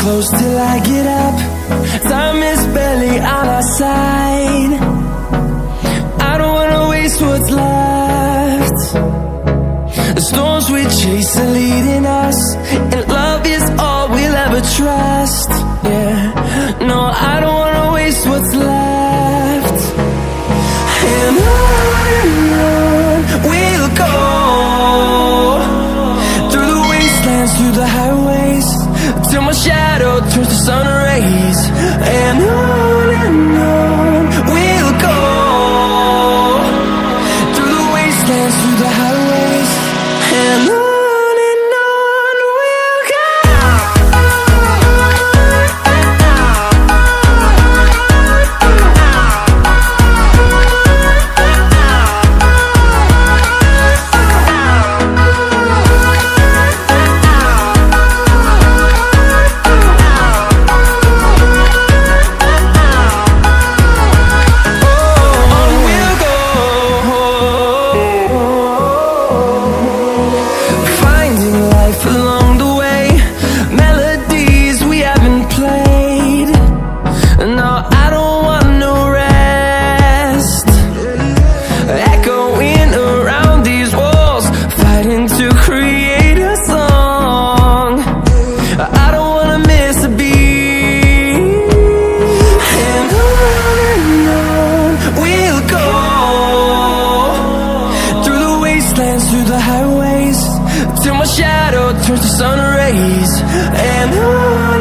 close till I get up. Time is barely on our side. I don't wanna waste what's left. The storms we chase are leading us, and love is all we'll ever trust. Yeah, no, I don't wanna waste what's left. And on we'll go, through the wastelands, through the highways, till my shadow turns to sun rays. And on we'll go, through the wastelands, through the highways, and on we'll go. Through the highways, till my shadow turns to sun rays. And on